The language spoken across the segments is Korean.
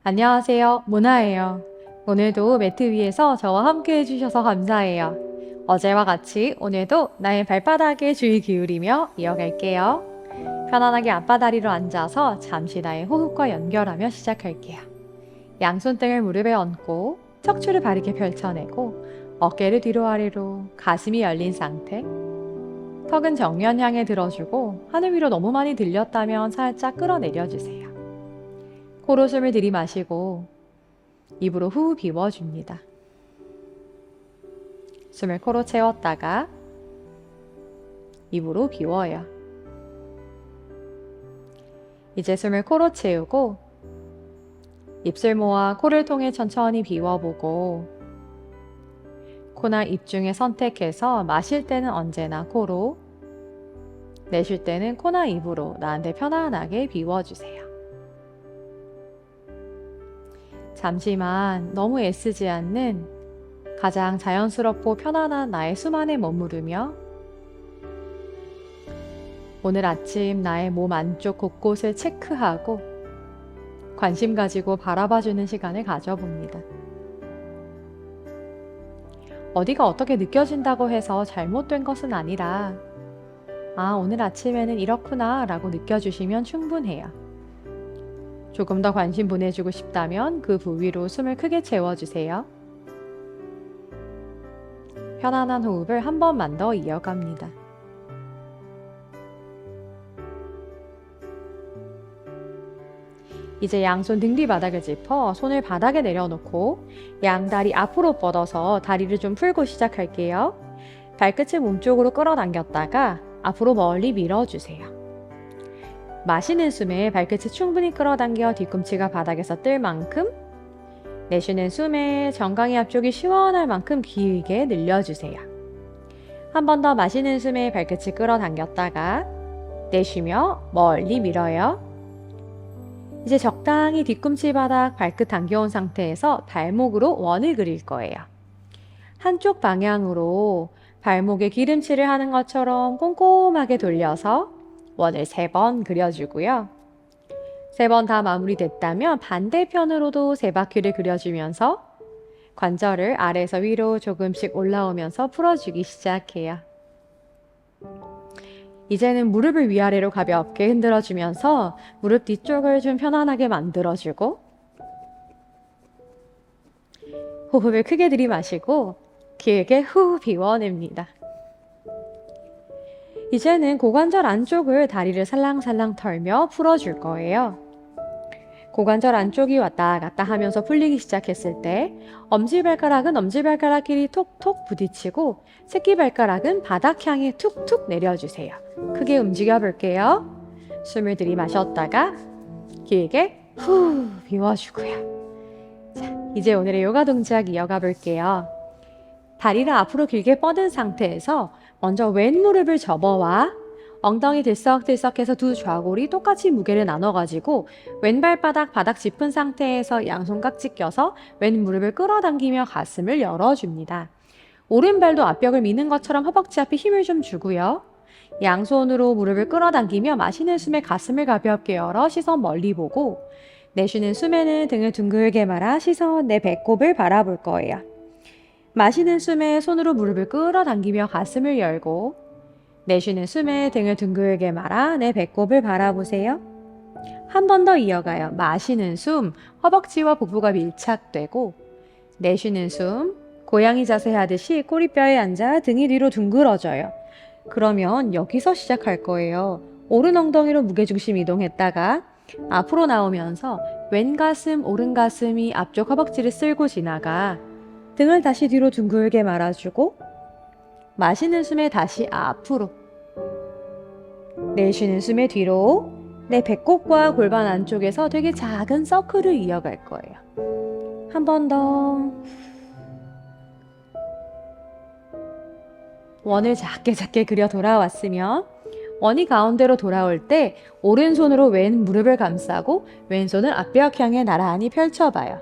안녕하세요. 모나예요. 오늘도 매트 위에서 저와 함께 해주셔서 감사해요. 어제와 같이 오늘도 나의 발바닥에 주의 기울이며 이어갈게요. 편안하게 앞바다리로 앉아서 잠시 나의 호흡과 연결하며 시작할게요. 양손등을 무릎에 얹고 척추를 바르게 펼쳐내고 어깨를 뒤로 아래로 가슴이 열린 상태. 턱은 정면 향해 들어주고 하늘 위로 너무 많이 들렸다면 살짝 끌어내려주세요. 코로 숨을 들이마시고 입으로 후 비워줍니다. 숨을 코로 채웠다가 입으로 비워요. 이제 숨을 코로 채우고 입술 모아 코를 통해 천천히 비워보고 코나 입 중에 선택해서 마실 때는 언제나 코로, 내쉴 때는 코나 입으로 나한테 편안하게 비워주세요. 잠시만 너무 애쓰지 않는 가장 자연스럽고 편안한 나의 숨 안에 머무르며 오늘 아침 나의 몸 안쪽 곳곳을 체크하고 관심 가지고 바라봐주는 시간을 가져봅니다. 어디가 어떻게 느껴진다고 해서 잘못된 것은 아니라 오늘 아침에는 이렇구나 라고 느껴주시면 충분해요. 조금 더 관심 보내주고 싶다면 그 부위로 숨을 크게 채워주세요. 편안한 호흡을 한 번만 더 이어갑니다. 이제 양손 등 뒤 바닥을 짚어 손을 바닥에 내려놓고 양다리 앞으로 뻗어서 다리를 좀 풀고 시작할게요. 발끝을 몸쪽으로 끌어당겼다가 앞으로 멀리 밀어주세요. 마시는 숨에 발끝을 충분히 끌어당겨 뒤꿈치가 바닥에서 뜰 만큼, 내쉬는 숨에 정강이 앞쪽이 시원할 만큼 길게 늘려주세요. 한 번 더 마시는 숨에 발끝을 끌어당겼다가 내쉬며 멀리 밀어요. 이제 적당히 뒤꿈치 바닥 발끝 당겨온 상태에서 발목으로 원을 그릴 거예요. 한쪽 방향으로 발목에 기름칠을 하는 것처럼 꼼꼼하게 돌려서 원을 3번 그려주고요. 3번 다 마무리됐다면 반대편으로도 3바퀴를 그려주면서 관절을 아래에서 위로 조금씩 올라오면서 풀어주기 시작해요. 이제는 무릎을 위아래로 가볍게 흔들어주면서 무릎 뒤쪽을 좀 편안하게 만들어주고 호흡을 크게 들이마시고 길게 후 비워냅니다. 이제는 고관절 안쪽을 다리를 살랑살랑 털며 풀어줄 거예요. 고관절 안쪽이 왔다 갔다 하면서 풀리기 시작했을 때 엄지발가락은 엄지발가락끼리 톡톡 부딪히고 새끼발가락은 바닥 향해 툭툭 내려주세요. 크게 움직여 볼게요. 숨을 들이마셨다가 길게 후 비워주고요. 자, 이제 오늘의 요가 동작 이어가 볼게요. 다리를 앞으로 길게 뻗은 상태에서 먼저 왼 무릎을 접어와 엉덩이 들썩들썩해서 두 좌골이 똑같이 무게를 나눠가지고 왼발바닥 바닥 짚은 상태에서 양손 깍지 껴서 왼 무릎을 끌어당기며 가슴을 열어줍니다. 오른발도 앞벽을 미는 것처럼 허벅지 앞에 힘을 좀 주고요. 양손으로 무릎을 끌어당기며 마시는 숨에 가슴을 가볍게 열어 시선 멀리 보고 내쉬는 숨에는 등을 둥글게 말아 시선 내 배꼽을 바라볼 거예요. 마시는 숨에 손으로 무릎을 끌어당기며 가슴을 열고 내쉬는 숨에 등을 둥글게 말아 내 배꼽을 바라보세요. 한 번 더 이어가요. 마시는 숨, 허벅지와 복부가 밀착되고 내쉬는 숨, 고양이 자세 하듯이 꼬리뼈에 앉아 등이 뒤로 둥그러져요. 그러면 여기서 시작할 거예요. 오른 엉덩이로 무게중심 이동했다가 앞으로 나오면서 왼 가슴, 오른 가슴이 앞쪽 허벅지를 쓸고 지나가 등을 다시 뒤로 둥글게 말아주고 마시는 숨에 다시 앞으로 내쉬는 숨에 뒤로 내 배꼽과 골반 안쪽에서 되게 작은 서클을 이어갈 거예요. 한 번 더 원을 작게 그려 돌아왔으면 원이 가운데로 돌아올 때 오른손으로 왼 무릎을 감싸고 왼손을 앞벽 향해 나란히 펼쳐봐요.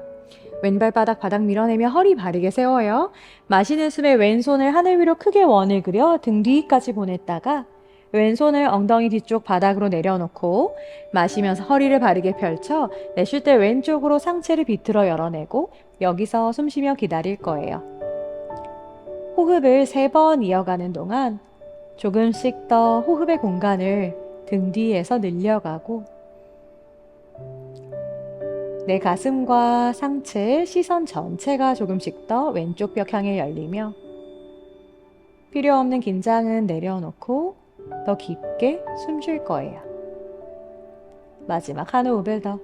왼발바닥 바닥 밀어내며 허리 바르게 세워요. 마시는 숨에 왼손을 하늘 위로 크게 원을 그려 등 뒤까지 보냈다가 왼손을 엉덩이 뒤쪽 바닥으로 내려놓고 마시면서 허리를 바르게 펼쳐 내쉴 때 왼쪽으로 상체를 비틀어 열어내고 여기서 숨 쉬며 기다릴 거예요. 호흡을 3번 이어가는 동안 조금씩 더 호흡의 공간을 등 뒤에서 늘려가고 내 가슴과 상체, 시선 전체가 조금씩 더 왼쪽 벽 향해 열리며 필요 없는 긴장은 내려놓고 더 깊게 숨 쉴 거예요. 마지막 한 호흡을 더.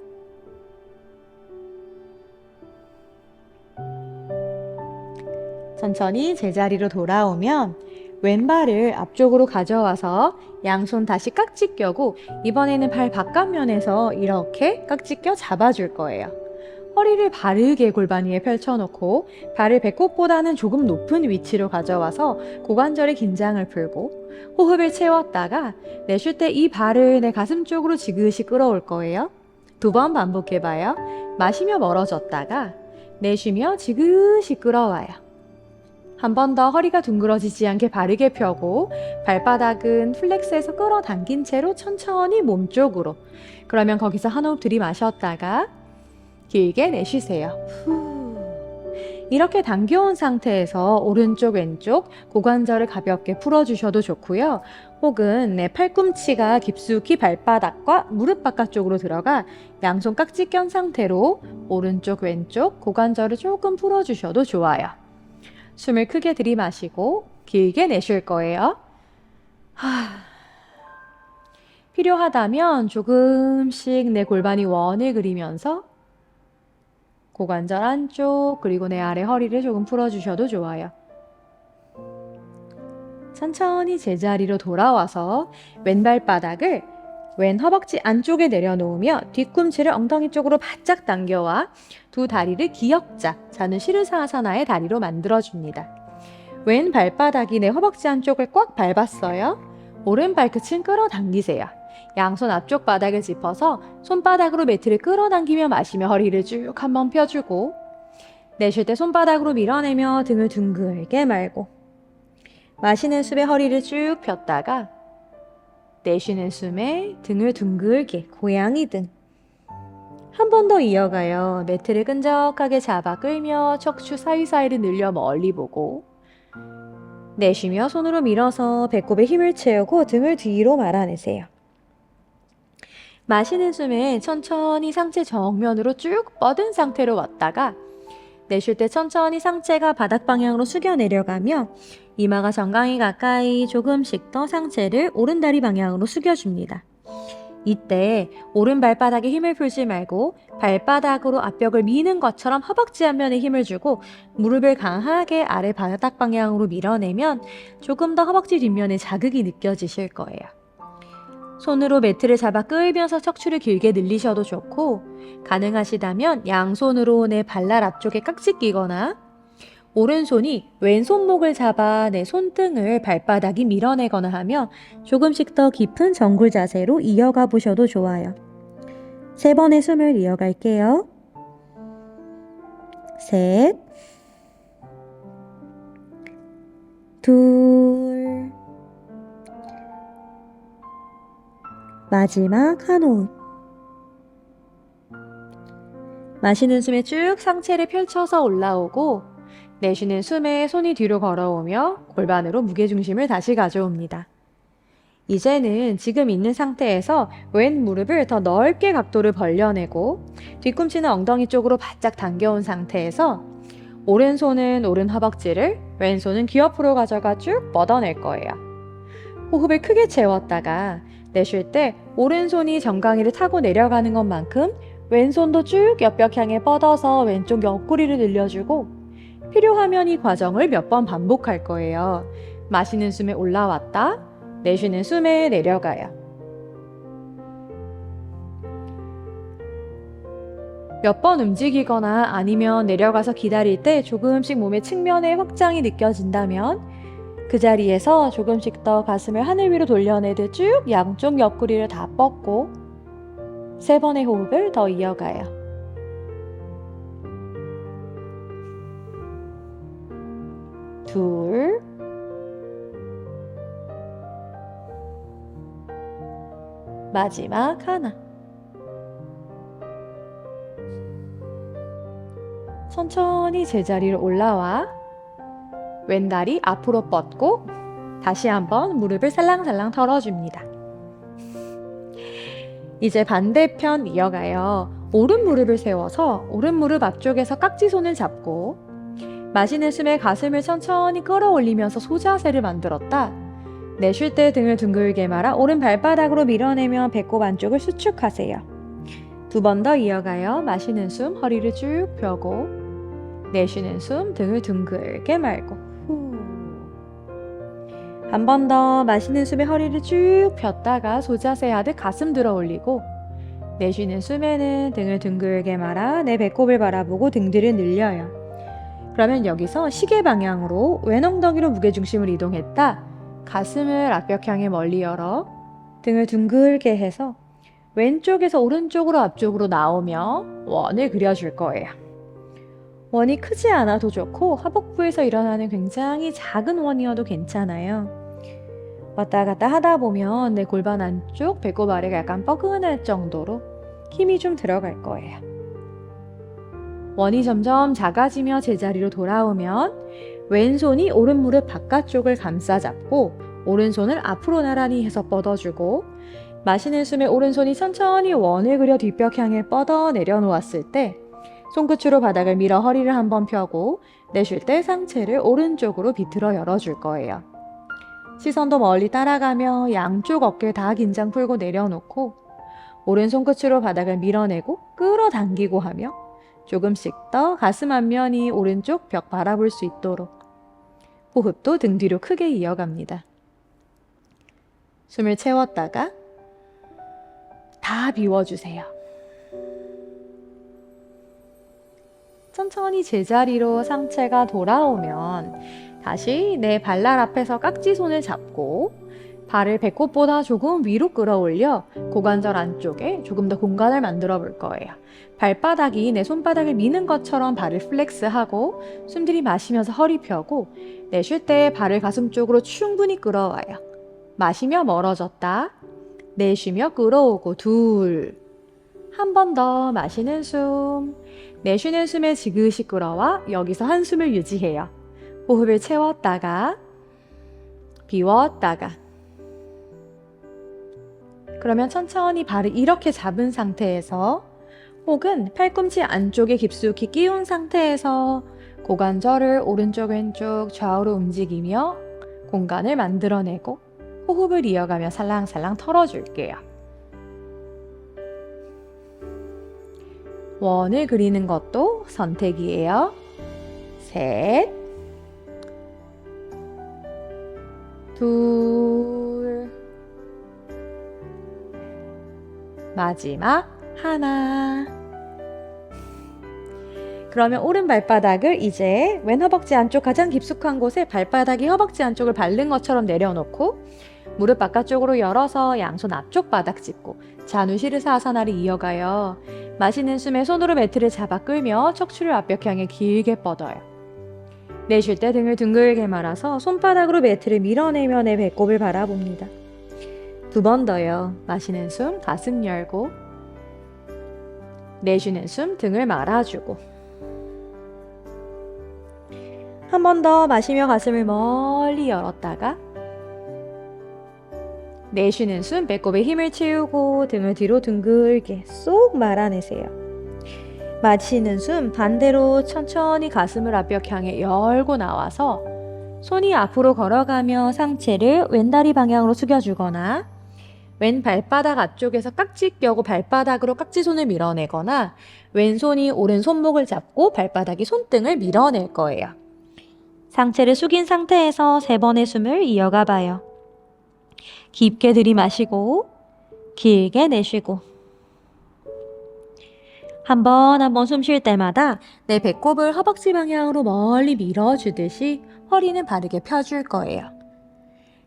천천히 제자리로 돌아오면 왼발을 앞쪽으로 가져와서 양손 다시 깍지 껴고 이번에는 발 바깥면에서 이렇게 깍지 껴 잡아줄 거예요. 허리를 바르게 골반 위에 펼쳐놓고 발을 배꼽보다는 조금 높은 위치로 가져와서 고관절의 긴장을 풀고 호흡을 채웠다가 내쉴 때 이 발을 내 가슴 쪽으로 지그시 끌어올 거예요. 2번 반복해봐요. 마시며 멀어졌다가 내쉬며 지그시 끌어와요. 한 번 더 허리가 둥그러지지 않게 바르게 펴고 발바닥은 플렉스해서 끌어당긴 채로 천천히 몸쪽으로. 그러면 거기서 한 호흡 들이마셨다가 길게 내쉬세요. 후. 이렇게 당겨온 상태에서 오른쪽 왼쪽 고관절을 가볍게 풀어주셔도 좋고요. 혹은 내 팔꿈치가 깊숙이 발바닥과 무릎 바깥쪽으로 들어가 양손 깍지 껴 상태로 오른쪽 왼쪽 고관절을 조금 풀어주셔도 좋아요. 숨을 크게 들이마시고 길게 내쉴 거예요. 필요하다면 조금씩 내 골반이 원을 그리면서 고관절 안쪽 그리고 내 아래 허리를 조금 풀어주셔도 좋아요. 천천히 제자리로 돌아와서 왼발바닥을 왼 허벅지 안쪽에 내려놓으며 뒤꿈치를 엉덩이 쪽으로 바짝 당겨와 두 다리를 기역자, 자는 시르사하사나의 다리로 만들어줍니다. 왼 발바닥이 내 허벅지 안쪽을 꽉 밟았어요. 오른 발끝은 끌어당기세요. 양손 앞쪽 바닥을 짚어서 손바닥으로 매트를 끌어당기며 마시며 허리를 쭉 한번 펴주고 내쉴 때 손바닥으로 밀어내며 등을 둥글게 말고 마시는 숨에 허리를 쭉 폈다가 내쉬는 숨에 등을 둥글게 고양이 등. 한 번 더 이어가요. 매트를 끈적하게 잡아 끌며 척추 사이사이를 늘려 멀리 보고 내쉬며 손으로 밀어서 배꼽에 힘을 채우고 등을 뒤로 말아내세요. 마시는 숨에 천천히 상체 정면으로 쭉 뻗은 상태로 왔다가 내쉴 때 천천히 상체가 바닥 방향으로 숙여 내려가며 이마가 정강이 가까이 조금씩 더 상체를 오른다리 방향으로 숙여줍니다. 이때 오른 발바닥에 힘을 풀지 말고 발바닥으로 앞벽을 미는 것처럼 허벅지 앞면에 힘을 주고 무릎을 강하게 아래 바닥 방향으로 밀어내면 조금 더 허벅지 뒷면에 자극이 느껴지실 거예요. 손으로 매트를 잡아 끌면서 척추를 길게 늘리셔도 좋고 가능하시다면 양손으로 내 발날 앞쪽에 깍지 끼거나 오른손이 왼손목을 잡아 내 손등을 발바닥이 밀어내거나 하며 조금씩 더 깊은 정굴 자세로 이어가 보셔도 좋아요. 3번의 숨을 이어갈게요. 셋, 둘, 마지막 한 호흡. 마시는 숨에 쭉 상체를 펼쳐서 올라오고 내쉬는 숨에 손이 뒤로 걸어오며 골반으로 무게중심을 다시 가져옵니다. 이제는 지금 있는 상태에서 왼 무릎을 더 넓게 각도를 벌려내고 뒤꿈치는 엉덩이 쪽으로 바짝 당겨온 상태에서 오른손은 오른 허벅지를 왼손은 귀 옆으로 가져가 쭉 뻗어낼 거예요. 호흡을 크게 채웠다가 내쉴 때 오른손이 정강이를 타고 내려가는 것만큼 왼손도 쭉 옆벽 향해 뻗어서 왼쪽 옆구리를 늘려주고 필요하면 이 과정을 몇 번 반복할 거예요. 마시는 숨에 올라왔다, 내쉬는 숨에 내려가요. 몇 번 움직이거나 아니면 내려가서 기다릴 때 조금씩 몸의 측면에 확장이 느껴진다면 그 자리에서 조금씩 더 가슴을 하늘 위로 돌려내듯 쭉 양쪽 옆구리를 다 뻗고 3번의 호흡을 더 이어가요. 둘, 마지막 하나. 천천히 제자리로 올라와 왼다리 앞으로 뻗고 다시 한번 무릎을 살랑살랑 털어줍니다. 이제 반대편 이어가요. 오른 무릎을 세워서 오른 무릎 앞쪽에서 깍지손을 잡고 마시는 숨에 가슴을 천천히 끌어올리면서 소자세를 만들었다. 내쉴 때 등을 둥글게 말아 오른 발바닥으로 밀어내며 배꼽 안쪽을 수축하세요. 두 번 더 이어가요. 마시는 숨 허리를 쭉 펴고 내쉬는 숨 등을 둥글게 말고 후. 한 번 더 마시는 숨에 허리를 쭉 폈다가 소자세 하듯 가슴 들어 올리고 내쉬는 숨에는 등을 둥글게 말아 내 배꼽을 바라보고 등 뒤를 늘려요. 그러면 여기서 시계 방향으로 왼 엉덩이로 무게중심을 이동했다. 가슴을 앞벽 향해 멀리 열어 등을 둥글게 해서 왼쪽에서 오른쪽으로 앞쪽으로 나오며 원을 그려줄 거예요. 원이 크지 않아도 좋고 하복부에서 일어나는 굉장히 작은 원이어도 괜찮아요. 왔다 갔다 하다 보면 내 골반 안쪽 배꼽 아래가 약간 뻐근할 정도로 힘이 좀 들어갈 거예요. 원이 점점 작아지며 제자리로 돌아오면 왼손이 오른 무릎 바깥쪽을 감싸 잡고 오른손을 앞으로 나란히 해서 뻗어주고 마시는 숨에 오른손이 천천히 원을 그려 뒷벽 향해 뻗어 내려놓았을 때 손끝으로 바닥을 밀어 허리를 한번 펴고 내쉴 때 상체를 오른쪽으로 비틀어 열어줄 거예요. 시선도 멀리 따라가며 양쪽 어깨 다 긴장 풀고 내려놓고 오른손 끝으로 바닥을 밀어내고 끌어당기고 하며 조금씩 더 가슴 앞면이 오른쪽 벽 바라볼 수 있도록 호흡도 등 뒤로 크게 이어갑니다. 숨을 채웠다가 다 비워주세요. 천천히 제자리로 상체가 돌아오면 다시 내 발날 앞에서 깍지손을 잡고 발을 배꼽보다 조금 위로 끌어올려 고관절 안쪽에 조금 더 공간을 만들어 볼 거예요. 발바닥이 내 손바닥을 미는 것처럼 발을 플렉스하고 숨 들이마시면서 허리 펴고 내쉴 때 발을 가슴 쪽으로 충분히 끌어와요. 마시며 멀어졌다. 내쉬며 끌어오고 둘. 한 번 더 마시는 숨. 내쉬는 숨에 지그시 끌어와 여기서 한숨을 유지해요. 호흡을 채웠다가 비웠다가 그러면 천천히 발을 이렇게 잡은 상태에서 혹은 팔꿈치 안쪽에 깊숙이 끼운 상태에서 고관절을 오른쪽 왼쪽 좌우로 움직이며 공간을 만들어내고 호흡을 이어가며 살랑살랑 털어줄게요. 원을 그리는 것도 선택이에요. 셋, 둘, 마지막 하나. 그러면 오른 발바닥을 이제 왼 허벅지 안쪽 가장 깊숙한 곳에 발바닥이 허벅지 안쪽을 밟는 것처럼 내려놓고 무릎 바깥쪽으로 열어서 양손 앞쪽 바닥 짚고 자누시르사아사나를 이어가요. 마시는 숨에 손으로 매트를 잡아 끌며 척추를 앞벽 향해 길게 뻗어요. 내쉴 때 등을 둥글게 말아서 손바닥으로 매트를 밀어내며 내 배꼽을 바라봅니다. 두 번 더요. 마시는 숨 가슴 열고 내쉬는 숨 등을 말아주고 한 번 더 마시며 가슴을 멀리 열었다가 내쉬는 숨 배꼽에 힘을 채우고 등을 뒤로 둥글게 쏙 말아내세요. 마시는 숨 반대로 천천히 가슴을 앞벽 향해 열고 나와서 손이 앞으로 걸어가며 상체를 왼다리 방향으로 숙여주거나 왼 발바닥 앞쪽에서 깍지 껴고 발바닥으로 깍지손을 밀어내거나 왼손이 오른 손목을 잡고 발바닥이 손등을 밀어낼 거예요. 상체를 숙인 상태에서 3번의 숨을 이어가 봐요. 깊게 들이마시고 길게 내쉬고 한 번 한 번 숨 쉴 때마다 내 배꼽을 허벅지 방향으로 멀리 밀어주듯이 허리는 바르게 펴줄 거예요.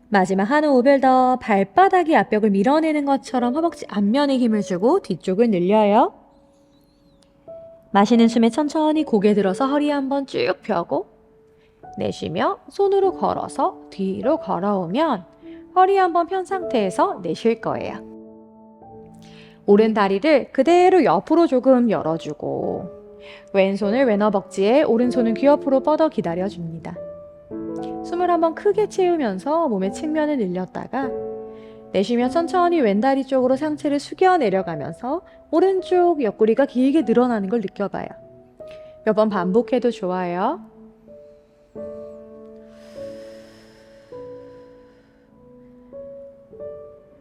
마지막 한 호흡을 더 발바닥이 앞벽을 밀어내는 것처럼 허벅지 앞면에 힘을 주고 뒤쪽을 늘려요. 마시는 숨에 천천히 고개 들어서 허리 한번 쭉 펴고 내쉬며 손으로 걸어서 뒤로 걸어오면 허리 한번 편 상태에서 내쉴 거예요. 오른 다리를 그대로 옆으로 조금 열어주고 왼손을 왼허벅지에 오른손은 귀 옆으로 뻗어 기다려줍니다. 숨을 한번 크게 채우면서 몸의 측면을 늘렸다가 내쉬며 천천히 왼다리 쪽으로 상체를 숙여 내려가면서 오른쪽 옆구리가 길게 늘어나는 걸 느껴봐요. 몇 번 반복해도 좋아요.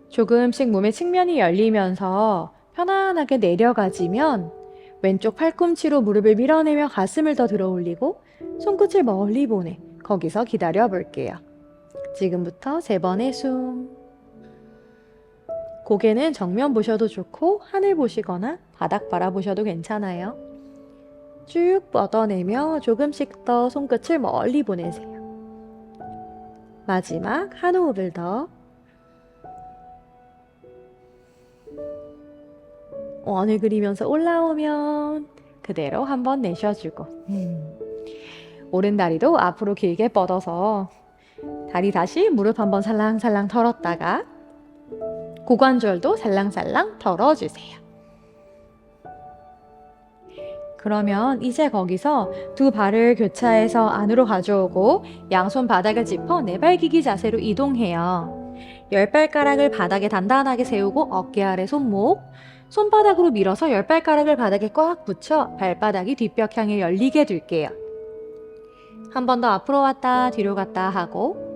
조금씩 몸의 측면이 열리면서 편안하게 내려가지면 왼쪽 팔꿈치로 무릎을 밀어내며 가슴을 더 들어 올리고 손끝을 멀리 보내 거기서 기다려 볼게요. 지금부터 3번의 숨. 고개는 정면 보셔도 좋고 하늘 보시거나 바닥 바라보셔도 괜찮아요. 쭉 뻗어내며 조금씩 더 손끝을 멀리 보내세요. 마지막 한 호흡을 더. 원을 그리면서 올라오면 그대로 한번 내쉬어주고 오른 다리도 앞으로 길게 뻗어서 다리 다시 무릎 한번 살랑살랑 털었다가 고관절도 살랑살랑 털어주세요. 그러면 이제 거기서 두 발을 교차해서 안으로 가져오고 양손 바닥을 짚어 내발기기 자세로 이동해요. 10발가락을 바닥에 단단하게 세우고 어깨 아래 손목, 손바닥으로 밀어서 10발가락을 바닥에 꽉 붙여 발바닥이 뒷벽 향해 열리게 둘게요. 한 번 더 앞으로 왔다 뒤로 갔다 하고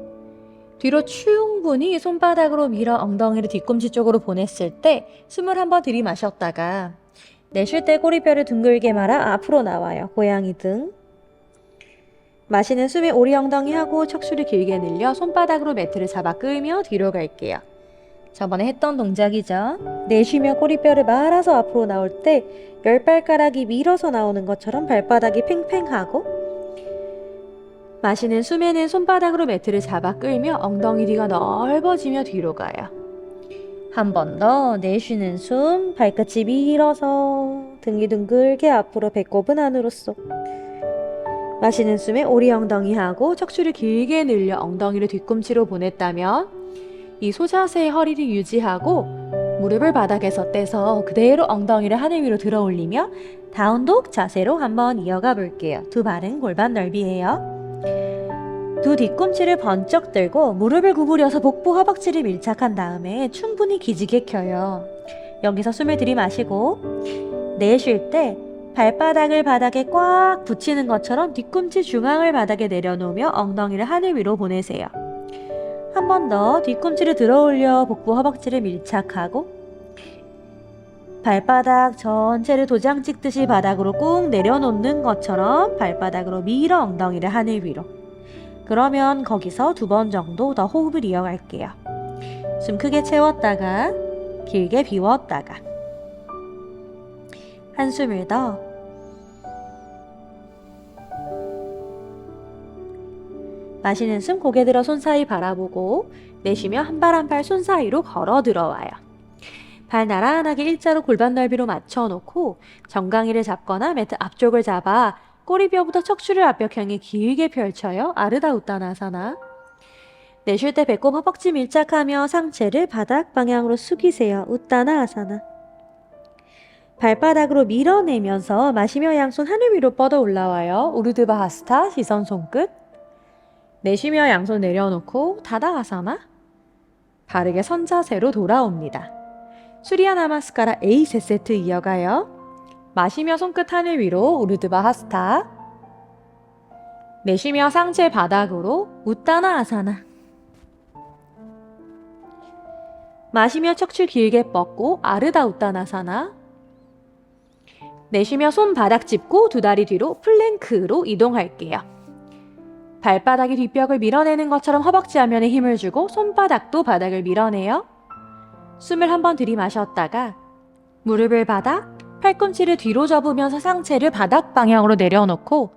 뒤로 충분히 손바닥으로 밀어 엉덩이를 뒤꿈치 쪽으로 보냈을 때 숨을 한번 들이마셨다가 내쉴 때 꼬리뼈를 둥글게 말아 앞으로 나와요. 고양이 등. 마시는 숨에 오리 엉덩이 하고 척추를 길게 늘려 손바닥으로 매트를 잡아 끌며 뒤로 갈게요. 저번에 했던 동작이죠. 내쉬며 꼬리뼈를 말아서 앞으로 나올 때 10발가락이 밀어서 나오는 것처럼 발바닥이 팽팽하고 마시는 숨에는 손바닥으로 매트를 잡아 끌며 엉덩이 뒤가 넓어지며 뒤로 가요. 한 번 더 내쉬는 숨, 발끝이 밀어서 등이 둥글게 앞으로 배꼽은 안으로 쏙. 마시는 숨에 오리 엉덩이 하고 척추를 길게 늘려 엉덩이를 뒤꿈치로 보냈다면 이 소자세의 허리를 유지하고 무릎을 바닥에서 떼서 그대로 엉덩이를 하늘 위로 들어 올리며 다운독 자세로 한번 이어가 볼게요. 두 발은 골반 넓이에요. 두 뒤꿈치를 번쩍 들고 무릎을 구부려서 복부 허벅지를 밀착한 다음에 충분히 기지개 켜요. 여기서 숨을 들이마시고 내쉴 때 발바닥을 바닥에 꽉 붙이는 것처럼 뒤꿈치 중앙을 바닥에 내려놓으며 엉덩이를 하늘 위로 보내세요. 한 번 더 뒤꿈치를 들어 올려 복부 허벅지를 밀착하고 발바닥 전체를 도장 찍듯이 바닥으로 꾹 내려놓는 것처럼 발바닥으로 밀어 엉덩이를 하늘 위로. 그러면 거기서 2번 정도 더 호흡을 이어갈게요. 숨 크게 채웠다가 길게 비웠다가 한숨을 더. 마시는 숨 고개 들어 손 사이 바라보고 내쉬며 한 발 한 발 손 사이로 걸어 들어와요. 발 나란하게 일자로 골반 넓이로 맞춰놓고 정강이를 잡거나 매트 앞쪽을 잡아 꼬리뼈부터 척추를 앞벽 향해 길게 펼쳐요. 아르다 우타나사나. 내쉴 때 배꼽 허벅지 밀착하며 상체를 바닥 방향으로 숙이세요. 우타나아사나. 발바닥으로 밀어내면서 마시며 양손 하늘 위로 뻗어 올라와요. 우르드바하스타 시선 손끝. 내쉬며 양손 내려놓고 다다아사나. 바르게 선자세로 돌아옵니다. 수리야 나마스카라 A 3세트 이어가요. 마시며 손끝 하늘 위로 우르드바하스타. 내쉬며 상체 바닥으로 우타나 아사나. 마시며 척추 길게 뻗고 아르다 우타나사나. 내쉬며 손 바닥 짚고 두 다리 뒤로 플랭크로 이동할게요. 발바닥이 뒷벽을 밀어내는 것처럼 허벅지 앞면에 힘을 주고 손바닥도 바닥을 밀어내요. 숨을 한번 들이마셨다가 무릎을 바닥, 팔꿈치를 뒤로 접으면서 상체를 바닥 방향으로 내려놓고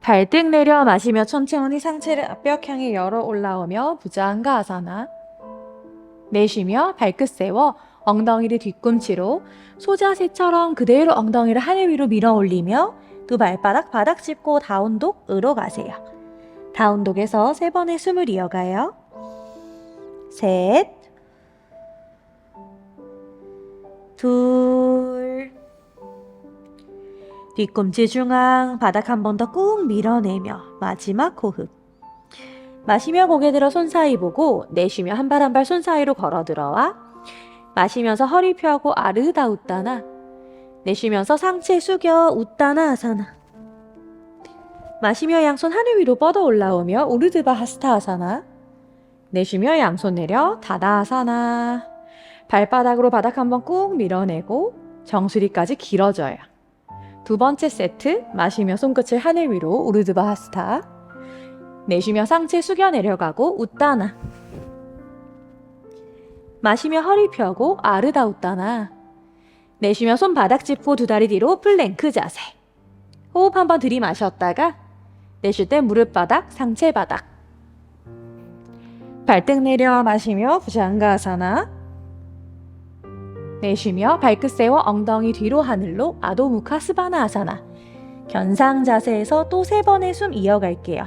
발등 내려 마시며 천천히 상체를 앞벽 향해 열어 올라오며 부자한가 아사나. 내쉬며 발끝 세워 엉덩이를 뒤꿈치로 소자세처럼 그대로 엉덩이를 하늘 위로 밀어 올리며 두 발바닥 바닥 짚고 다운독으로 가세요. 다운독에서 3번의 숨을 이어가요. 셋, 둘. 뒤꿈치 중앙, 바닥 한 번 더 꾹 밀어내며 마지막 호흡. 마시며 고개 들어 손 사이 보고 내쉬며 한 발 한 발 손 사이로 걸어 들어와. 마시면서 허리 펴고 아르다 웃다나. 내쉬면서 상체 숙여 웃다나 아사나. 마시며 양손 하늘 위로 뻗어 올라오며 우르드바 하스타 아사나. 내쉬며 양손 내려 다다 아사나. 발바닥으로 바닥 한번 꾹 밀어내고 정수리까지 길어져요. 두 번째 세트, 마시며 손끝을 하늘 위로 우르드바 하스타. 내쉬며 상체 숙여 내려가고 웃다나. 마시며 허리 펴고 아르다 웃다나. 내쉬며 손바닥 짚고 두 다리 뒤로 플랭크 자세. 호흡 한번 들이마셨다가 내쉴 때 무릎 바닥, 상체 바닥. 발등 내려 마시며 부장가아사나. 내쉬며 발끝 세워 엉덩이 뒤로 하늘로 아도무카 스바나 아사나. 견상 자세에서 또 3번의 숨 이어갈게요.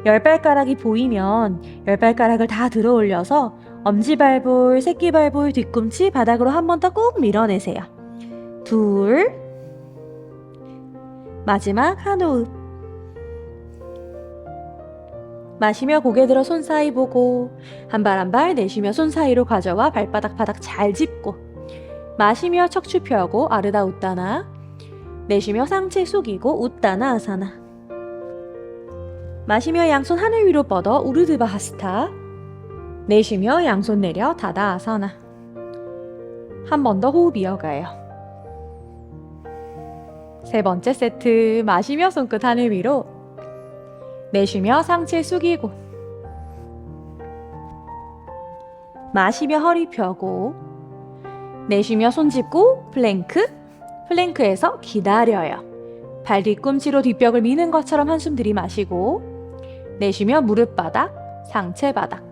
10발가락이 보이면 10발가락을 다 들어 올려서 엄지발볼, 새끼발볼, 뒤꿈치 바닥으로 한 번 더 꾹 밀어내세요. 둘. 마지막 한 호흡. 마시며 고개 들어 손 사이 보고 한 발 한 발 내쉬며 손 사이로 가져와 발바닥 바닥 잘 짚고 마시며 척추 펴고 아르다 웃다나. 내쉬며 상체 숙이고 웃다나 아사나. 마시며 양손 하늘 위로 뻗어 우르드바 하스타. 내쉬며 양손 내려 다다 아사나. 한 번 더 호흡 이어가요. 세 번째 세트, 마시며 손끝 하늘 위로. 내쉬며 상체 숙이고 마시며 허리 펴고 내쉬며 손 짚고 플랭크. 플랭크에서 기다려요. 발 뒤꿈치로 뒷벽을 미는 것처럼 한숨 들이마시고 내쉬며 무릎 바닥, 상체 바닥.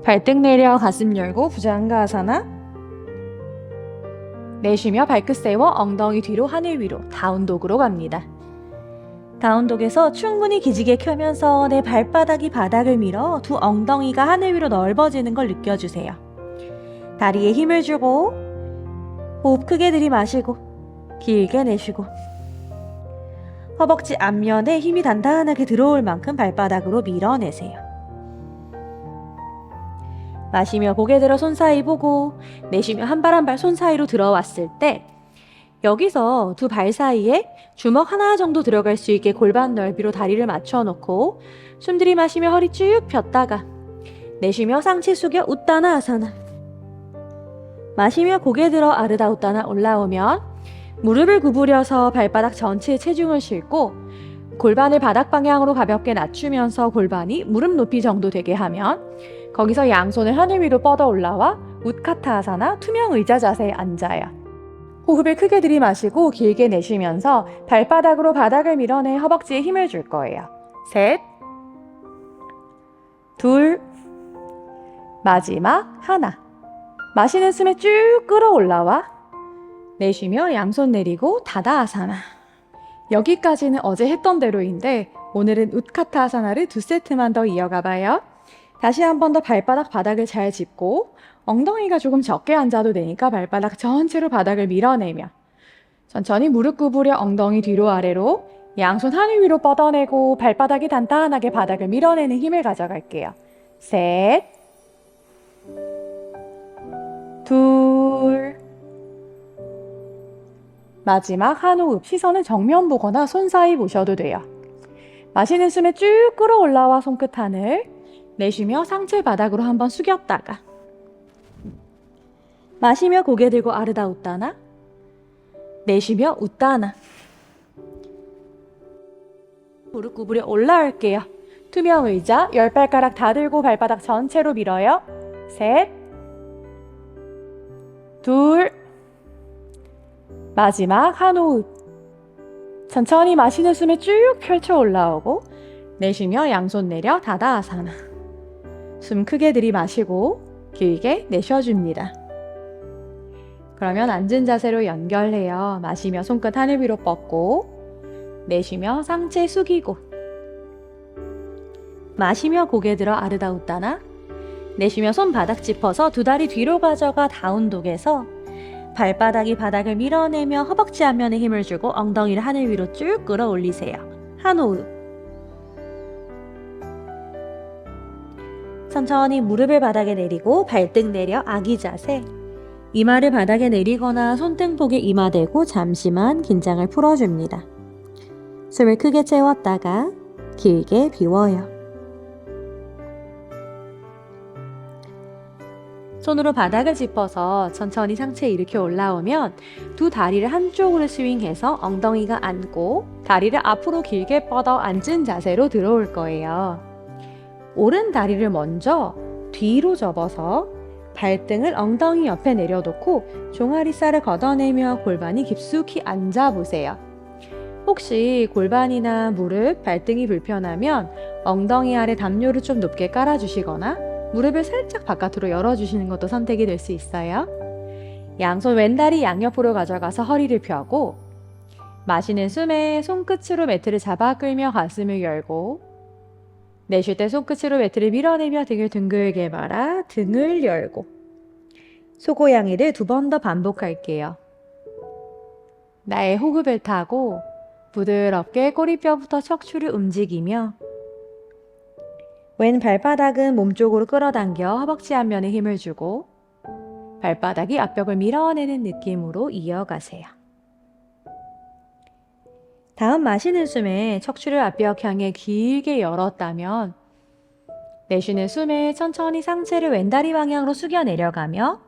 발등 내려 가슴 열고 부장가아사나. 내쉬며 발끝 세워 엉덩이 뒤로 하늘 위로 다운독으로 갑니다. 다운독에서 충분히 기지개 켜면서 내 발바닥이 바닥을 밀어 두 엉덩이가 하늘 위로 넓어지는 걸 느껴주세요. 다리에 힘을 주고 호흡 크게 들이마시고 길게 내쉬고 허벅지 앞면에 힘이 단단하게 들어올 만큼 발바닥으로 밀어내세요. 마시며 고개 들어 손 사이 보고 내쉬며 한 발 한 발 손 사이로 들어왔을 때 여기서 두 발 사이에 주먹 하나 정도 들어갈 수 있게 골반 넓이로 다리를 맞춰놓고 숨 들이마시며 허리 쭉 폈다가 내쉬며 상체 숙여 웃다나 아사나. 마시며 고개 들어 아르다 웃다나 올라오면 무릎을 구부려서 발바닥 전체에 체중을 싣고 골반을 바닥 방향으로 가볍게 낮추면서 골반이 무릎 높이 정도 되게 하면 거기서 양손을 하늘 위로 뻗어 올라와 우카타 아사나 투명 의자 자세에 앉아요. 호흡을 크게 들이마시고 길게 내쉬면서 발바닥으로 바닥을 밀어내 허벅지에 힘을 줄 거예요. 셋, 둘, 마지막 하나. 마시는 숨에 쭉 끌어올라와 내쉬며 양손 내리고 다다 아사나. 여기까지는 어제 했던 대로인데 오늘은 우카타 아사나를 2세트만 더 이어가 봐요. 다시 한 번 더 발바닥 바닥을 잘 짚고 엉덩이가 조금 적게 앉아도 되니까 발바닥 전체로 바닥을 밀어내며 천천히 무릎 구부려 엉덩이 뒤로 아래로 양손 하늘 위로 뻗어내고 발바닥이 단단하게 바닥을 밀어내는 힘을 가져갈게요. 셋, 둘, 마지막 한 호흡. 시선은 정면 보거나 손 사이 보셔도 돼요. 마시는 숨에 쭉 끌어올라와 손끝 하늘. 내쉬며 상체 바닥으로 한번 숙였다가 마시며 고개 들고 아르다 웃다나. 내쉬며 웃다나. 무릎 구부려 올라올게요. 투명 의자 10발가락 다 들고 발바닥 전체로 밀어요. 셋, 둘, 마지막 한 호흡. 천천히 마시는 숨에 쭉 펼쳐 올라오고 내쉬며 양손 내려 다다 아사나. 숨 크게 들이마시고 길게 내쉬어줍니다. 그러면 앉은 자세로 연결해요. 마시며 손끝 하늘 위로 뻗고 내쉬며 상체 숙이고 마시며 고개 들어 아르다 웃다나. 내쉬며 손바닥 짚어서 두 다리 뒤로 가져가 다운독에서 발바닥이 바닥을 밀어내며 허벅지 앞면에 힘을 주고 엉덩이를 하늘 위로 쭉 끌어올리세요. 한 호흡. 천천히 무릎을 바닥에 내리고 발등 내려 아기 자세. 이마를 바닥에 내리거나 손등복에 이마 대고 잠시만 긴장을 풀어줍니다. 숨을 크게 채웠다가 길게 비워요. 손으로 바닥을 짚어서 천천히 상체 일으켜 올라오면 두 다리를 한쪽으로 스윙해서 엉덩이가 앉고 다리를 앞으로 길게 뻗어 앉은 자세로 들어올 거예요. 오른 다리를 먼저 뒤로 접어서 발등을 엉덩이 옆에 내려놓고 종아리살을 걷어내며 골반이 깊숙이 앉아보세요. 혹시 골반이나 무릎, 발등이 불편하면 엉덩이 아래 담요를 좀 높게 깔아주시거나 무릎을 살짝 바깥으로 열어주시는 것도 선택이 될 수 있어요. 양손 왼다리 양옆으로 가져가서 허리를 펴고 마시는 숨에 손끝으로 매트를 잡아 끌며 가슴을 열고 내쉴 때 손끝으로 매트를 밀어내며 등을 둥글게 말아 등을 열고 소고양이를 2번 더 반복할게요. 나의 호흡을 타고 부드럽게 꼬리뼈부터 척추를 움직이며 왼 발바닥은 몸쪽으로 끌어당겨 허벅지 앞면에 힘을 주고 발바닥이 앞벽을 밀어내는 느낌으로 이어가세요. 다음 마시는 숨에 척추를 앞벽 향해 길게 열었다면 내쉬는 숨에 천천히 상체를 왼다리 방향으로 숙여 내려가며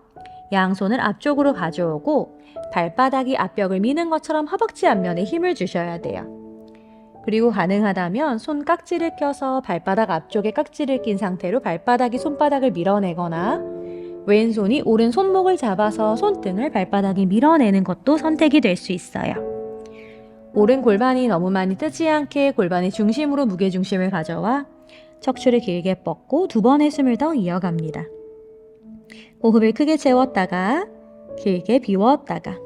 양손을 앞쪽으로 가져오고 발바닥이 앞벽을 미는 것처럼 허벅지 앞면에 힘을 주셔야 돼요. 그리고 가능하다면 손 깍지를 껴서 발바닥 앞쪽에 깍지를 낀 상태로 발바닥이 손바닥을 밀어내거나 왼손이 오른 손목을 잡아서 손등을 발바닥에 밀어내는 것도 선택이 될 수 있어요. 오른 골반이 너무 많이 뜨지 않게 골반의 중심으로 무게중심을 가져와 척추를 길게 뻗고 2번의 숨을 더 이어갑니다. 호흡을 크게 채웠다가 길게 비웠다가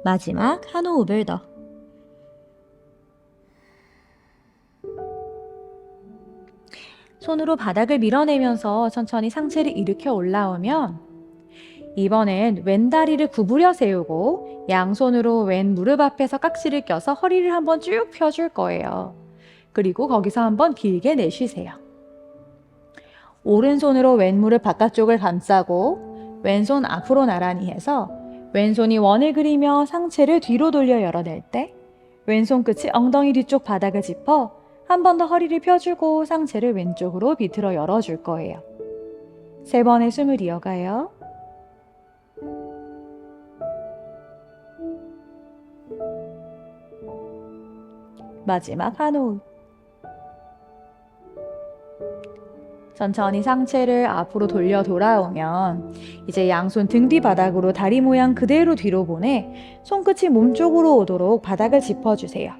마지막 한 호흡을 더. 손으로 바닥을 밀어내면서 천천히 상체를 일으켜 올라오면 이번엔 왼다리를 구부려 세우고 양손으로 왼 무릎 앞에서 깍지를 껴서 허리를 한번 쭉 펴줄 거예요. 그리고 거기서 한번 길게 내쉬세요. 오른손으로 왼 무릎 바깥쪽을 감싸고 왼손 앞으로 나란히 해서 왼손이 원을 그리며 상체를 뒤로 돌려 열어낼 때 왼손 끝이 엉덩이 뒤쪽 바닥을 짚어 한 번 더 허리를 펴주고 상체를 왼쪽으로 비틀어 열어줄 거예요. 3번의 숨을 이어가요. 마지막 한 호흡. 천천히 상체를 앞으로 돌려 돌아오면 이제 양손 등 뒤 바닥으로 다리 모양 그대로 뒤로 보내 손끝이 몸쪽으로 오도록 바닥을 짚어주세요.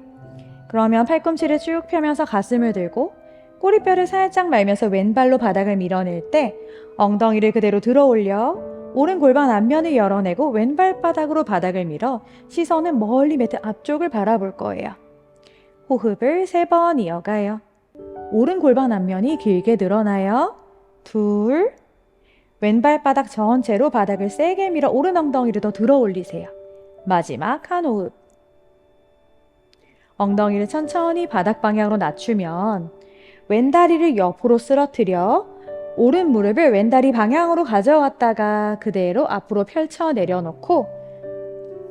그러면 팔꿈치를 쭉 펴면서 가슴을 들고 꼬리뼈를 살짝 말면서 왼발로 바닥을 밀어낼 때 엉덩이를 그대로 들어 올려 오른 골반 앞면을 열어내고 왼발바닥으로 바닥을 밀어 시선은 멀리 매트 앞쪽을 바라볼 거예요. 호흡을 3번 이어가요. 오른 골반 앞면이 길게 늘어나요. 2, 왼발바닥 전체로 바닥을 세게 밀어 오른 엉덩이를 더 들어 올리세요. 마지막 한 호흡. 엉덩이를 천천히 바닥 방향으로 낮추면 왼다리를 옆으로 쓰러뜨려 오른 무릎을 왼다리 방향으로 가져왔다가 그대로 앞으로 펼쳐 내려놓고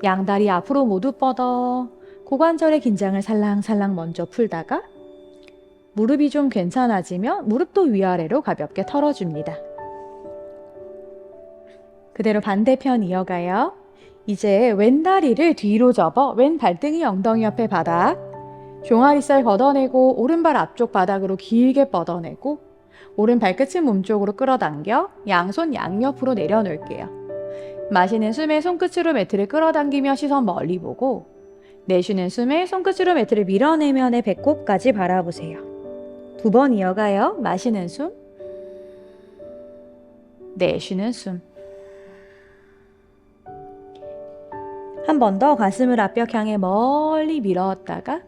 양다리 앞으로 모두 뻗어 고관절의 긴장을 살랑살랑 먼저 풀다가 무릎이 좀 괜찮아지면 무릎도 위아래로 가볍게 털어줍니다. 그대로 반대편 이어가요. 이제 왼다리를 뒤로 접어 왼 발등이 엉덩이 옆에 바닥, 종아리살 걷어내고 오른발 앞쪽 바닥으로 길게 뻗어내고 오른 발끝은 몸쪽으로 끌어당겨 양손 양옆으로 내려놓을게요. 마시는 숨에 손끝으로 매트를 끌어당기며 시선 멀리 보고 내쉬는 숨에 손끝으로 매트를 밀어내며 내 배꼽까지 바라보세요. 2번 이어가요. 마시는 숨, 내쉬는 숨. 한 번 더 가슴을 앞벽 향해 멀리 밀었다가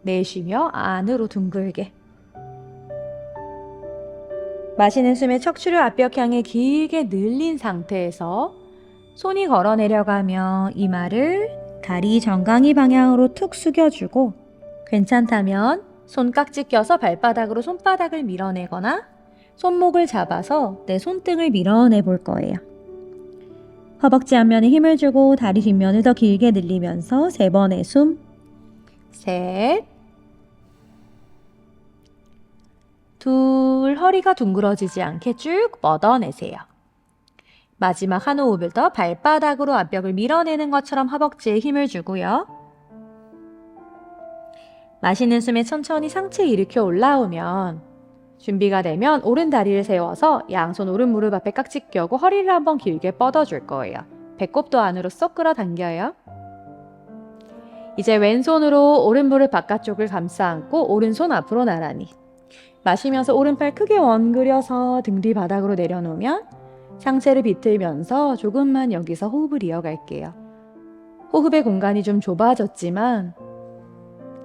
내쉬며 안으로 둥글게. 마시는 숨에 척추를 앞벽향에 길게 늘린 상태에서 손이 걸어 내려가며 이마를 다리 정강이 방향으로 툭 숙여주고, 괜찮다면 손깍지 껴서 발바닥으로 손바닥을 밀어내거나 손목을 잡아서 내 손등을 밀어내 볼 거예요. 허벅지 앞면에 힘을 주고 다리 뒷면을 더 길게 늘리면서 3번의 숨. 셋, 둘, 허리가 둥그러지지 않게 쭉 뻗어내세요. 마지막 한 호흡을 더 발바닥으로 앞벽을 밀어내는 것처럼 허벅지에 힘을 주고요. 마시는 숨에 천천히 상체 일으켜 올라오면 준비가 되면 오른 다리를 세워서 양손 오른 무릎 앞에 깍지 껴고 허리를 한번 길게 뻗어줄 거예요. 배꼽도 안으로 쏙 끌어당겨요. 이제 왼손으로 오른 무릎 바깥쪽을 감싸 안고 오른손 앞으로 나란히. 마시면서 오른팔 크게 원그려서 등 뒤 바닥으로 내려놓으면 상체를 비틀면서 조금만 여기서 호흡을 이어갈게요. 호흡의 공간이 좀 좁아졌지만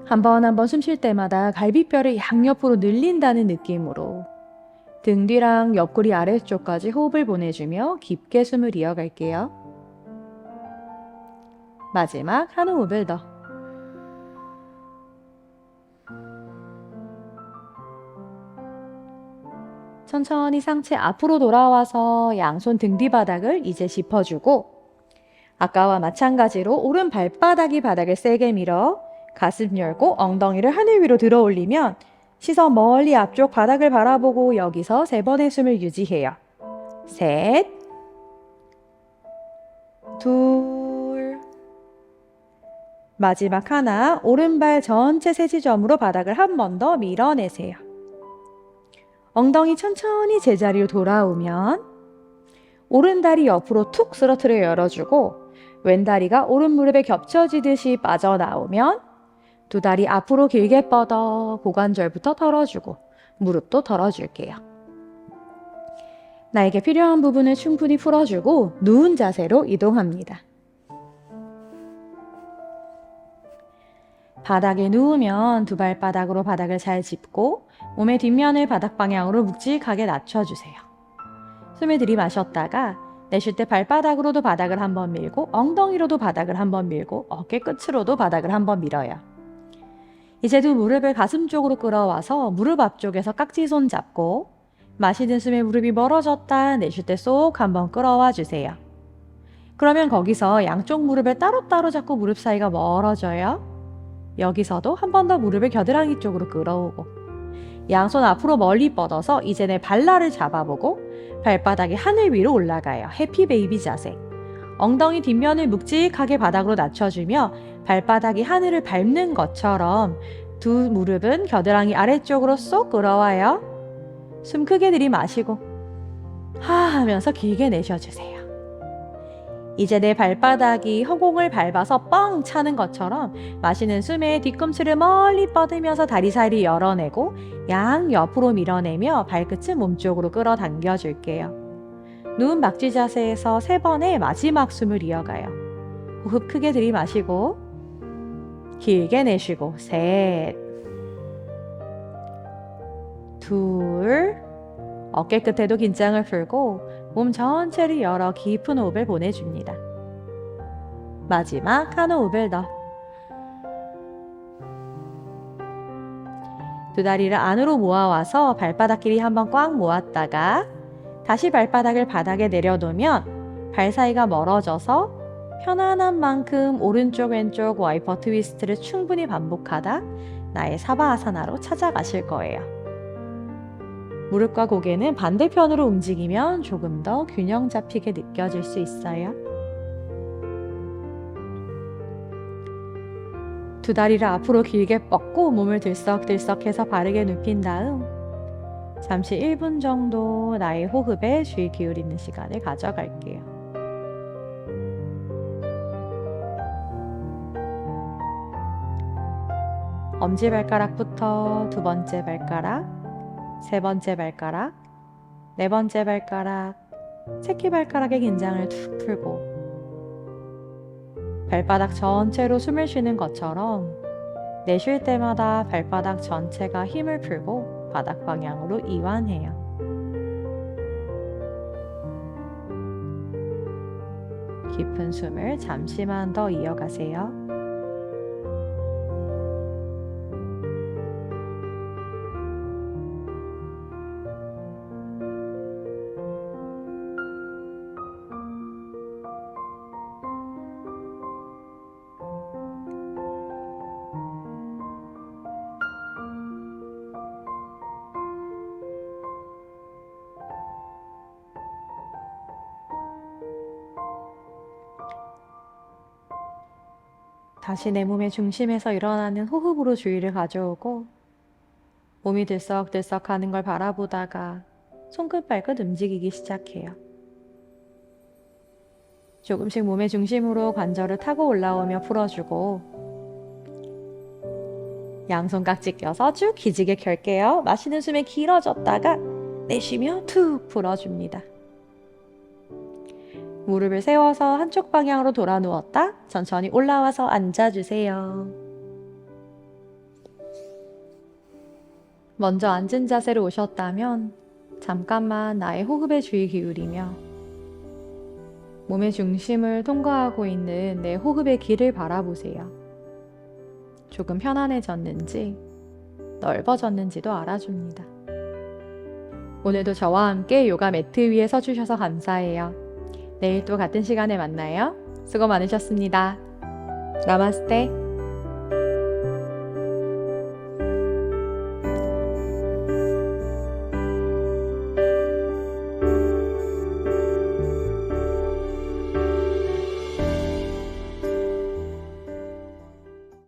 한 번 숨 쉴 때마다 갈비뼈를 양옆으로 늘린다는 느낌으로 등 뒤랑 옆구리 아래쪽까지 호흡을 보내주며 깊게 숨을 이어갈게요. 마지막 한 호흡을 더. 천천히 상체 앞으로 돌아와서 양손 등 뒤 바닥을 이제 짚어주고, 아까와 마찬가지로 오른 발바닥이 바닥을 세게 밀어 가슴 열고 엉덩이를 하늘 위로 들어 올리면 시선 멀리 앞쪽 바닥을 바라보고 여기서 3번의 숨을 유지해요. 셋, 둘, 마지막 하나. 오른발 전체 세 지점으로 바닥을 한 번 더 밀어내세요. 엉덩이 천천히 제자리로 돌아오면 오른다리 옆으로 툭 쓰러트려 열어주고 왼다리가 오른 무릎에 겹쳐지듯이 빠져나오면 두 다리 앞으로 길게 뻗어 고관절부터 털어주고 무릎도 털어줄게요. 나에게 필요한 부분을 충분히 풀어주고 누운 자세로 이동합니다. 바닥에 누우면 두 발바닥으로 바닥을 잘 짚고 몸의 뒷면을 바닥 방향으로 묵직하게 낮춰주세요. 숨을 들이마셨다가 내쉴 때 발바닥으로도 바닥을 한번 밀고 엉덩이로도 바닥을 한번 밀고 어깨 끝으로도 바닥을 한번 밀어요. 이제 두 무릎을 가슴 쪽으로 끌어와서 무릎 앞쪽에서 깍지손 잡고 마시는 숨에 무릎이 멀어졌다 내쉴 때 쏙 한번 끌어와 주세요. 그러면 거기서 양쪽 무릎을 따로따로 잡고 무릎 사이가 멀어져요. 여기서도 한 번 더 무릎을 겨드랑이 쪽으로 끌어오고 양손 앞으로 멀리 뻗어서 이제 내 발날을 잡아보고 발바닥이 하늘 위로 올라가요. 해피 베이비 자세. 엉덩이 뒷면을 묵직하게 바닥으로 낮춰주며 발바닥이 하늘을 밟는 것처럼 두 무릎은 겨드랑이 아래쪽으로 쏙 끌어와요. 숨 크게 들이마시고 하 하면서 길게 내쉬어주세요. 이제 내 발바닥이 허공을 밟아서 뻥 차는 것처럼 마시는 숨에 뒤꿈치를 멀리 뻗으면서 다리 사이를 열어내고 양옆으로 밀어내며 발끝은 몸쪽으로 끌어당겨 줄게요. 누운 박쥐 자세에서 3번의 마지막 숨을 이어가요. 호흡 크게 들이마시고 길게 내쉬고 셋, 둘, 어깨 끝에도 긴장을 풀고 몸 전체를 열어 깊은 호흡을 보내줍니다. 마지막 한 호흡을 더. 두 다리를 안으로 모아와서 발바닥끼리 한번 꽉 모았다가 다시 발바닥을 바닥에 내려놓으면 발 사이가 멀어져서 편안한 만큼 오른쪽 왼쪽 와이퍼 트위스트를 충분히 반복하다 나의 사바아사나로 찾아가실 거예요. 무릎과 고개는 반대편으로 움직이면 조금 더 균형 잡히게 느껴질 수 있어요. 두 다리를 앞으로 길게 뻗고 몸을 들썩들썩해서 바르게 눕힌 다음 잠시 1분 정도 나의 호흡에 주의 기울이는 시간을 가져갈게요. 엄지발가락부터 두 번째 발가락, 세 번째 발가락, 네 번째 발가락, 새끼발가락의 긴장을 툭 풀고 발바닥 전체로 숨을 쉬는 것처럼 내쉴 때마다 발바닥 전체가 힘을 풀고 바닥 방향으로 이완해요. 깊은 숨을 잠시만 더 이어가세요. 다시 내 몸의 중심에서 일어나는 호흡으로 주의를 가져오고 몸이 들썩들썩하는 걸 바라보다가 손끝발끝 움직이기 시작해요. 조금씩 몸의 중심으로 관절을 타고 올라오며 풀어주고 양손 깍지 껴서 쭉 기지개 켤게요. 마시는 숨에 길어졌다가 내쉬며 툭 풀어줍니다. 무릎을 세워서 한쪽 방향으로 돌아 누웠다 천천히 올라와서 앉아주세요. 먼저 앉은 자세로 오셨다면 잠깐만 나의 호흡에 주의 기울이며 몸의 중심을 통과하고 있는 내 호흡의 길을 바라보세요. 조금 편안해졌는지 넓어졌는지도 알아줍니다. 오늘도 저와 함께 요가 매트 위에 서주셔서 감사해요. 내일 또 같은 시간에 만나요. 수고 많으셨습니다. 나마스테.